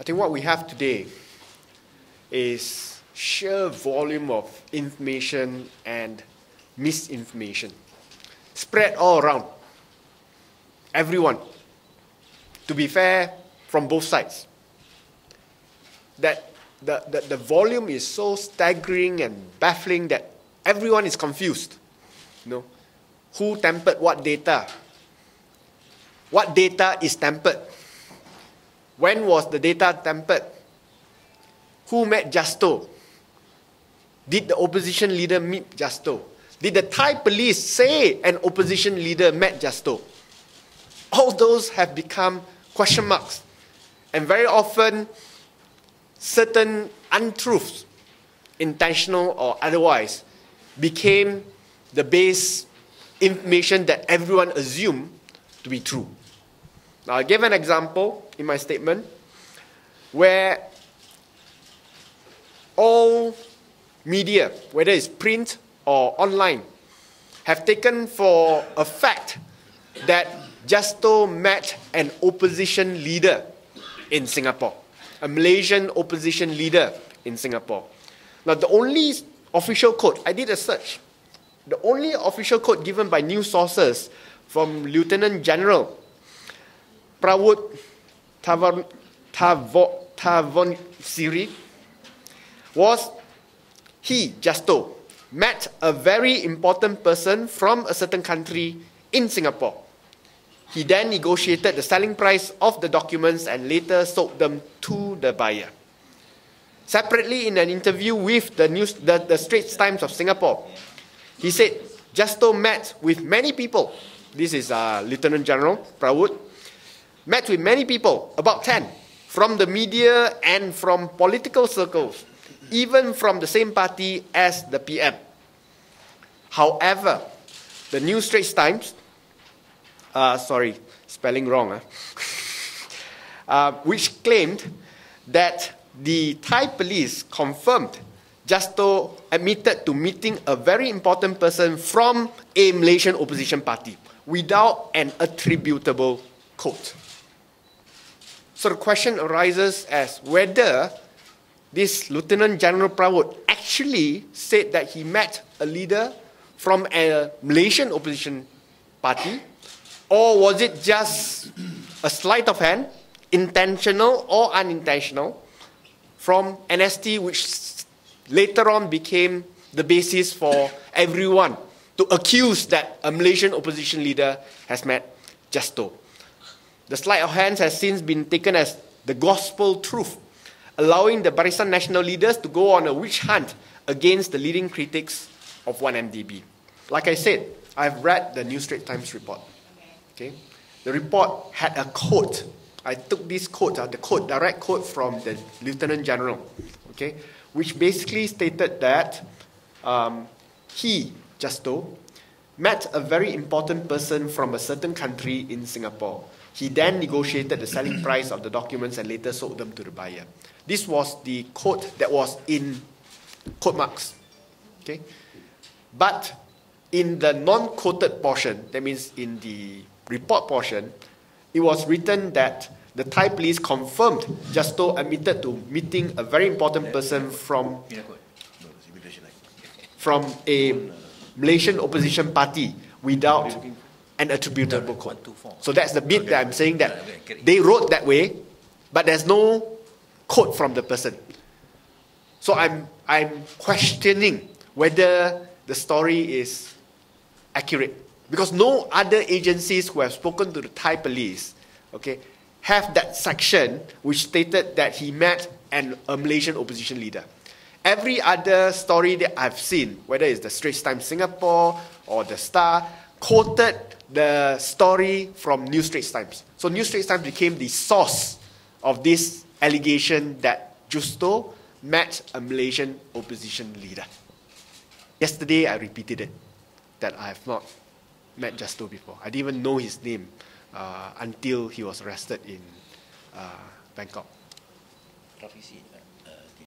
think what we have today is sheer volume of information and misinformation spread all around. Everyone. To be fair, from both sides. That the volume is so staggering and baffling that everyone is confused. You know, who tampered what data? What data is tampered? When was the data tampered? Who met Justo? Did the opposition leader meet Justo? Did the Thai police say an opposition leader met Justo? All those have become question marks. And very often, certain untruths, intentional or otherwise, became the base information that everyone assumed to be true. Now, I gave an example in my statement where all media, whether it's print or online, have taken for a fact that Justo met an opposition leader in Singapore, a Malaysian opposition leader in Singapore. Now, the only official quote, I did a search, the only official quote given by news sources from Lieutenant General Prawuth Siri was he, Justo, met a very important person from a certain country in Singapore. He then negotiated the selling price of the documents and later sold them to the buyer. Separately, in an interview with the Straits Times of Singapore, he said, Justo met with many people. This is Lieutenant General Prawuth. Met with many people, about 10, from the media and from political circles, even from the same party as the PM. However, the New Straits Times, sorry, spelling wrong, which claimed that the Thai police confirmed Justo admitted to meeting a very important person from a Malaysian opposition party without an attributable quote. So the question arises as whether this Lieutenant General Prawuth actually said that he met a leader from a Malaysian opposition party, or was it just a sleight of hand, intentional or unintentional, from NST, which later on became the basis for everyone to accuse that a Malaysian opposition leader has met Justo. The sleight of hand has since been taken as the gospel truth, allowing the Barisan National leaders to go on a witch hunt against the leading critics of 1MDB. Like I said, I've read the New Straits Times report. Okay? The report had a quote. I took this quote, the quote, direct quote from the Lieutenant General, okay, which basically stated that he, Justo, met a very important person from a certain country in Singapore. He then negotiated the selling price of the documents and later sold them to the buyer. This was the quote that was in quote marks. Okay? But in the non-quoted portion, that means in the report portion, it was written that the Thai police confirmed Justo admitted to meeting a very important person from a Malaysian opposition party without an attributable quote. So that's the bit that I'm saying, that they wrote that way, but there's no quote from the person. So I'm questioning whether the story is accurate, because no other agencies who have spoken to the Thai police, okay, have that section which stated that he met a Malaysian opposition leader. Every other story that I've seen, whether it's the Straits Times Singapore or the Star, quoted the story from New Straits Times. So New Straits Times became the source of this allegation that Justo met a Malaysian opposition leader. Yesterday I repeated it, that I have not met Justo before. I didn't even know his name until he was arrested in Bangkok.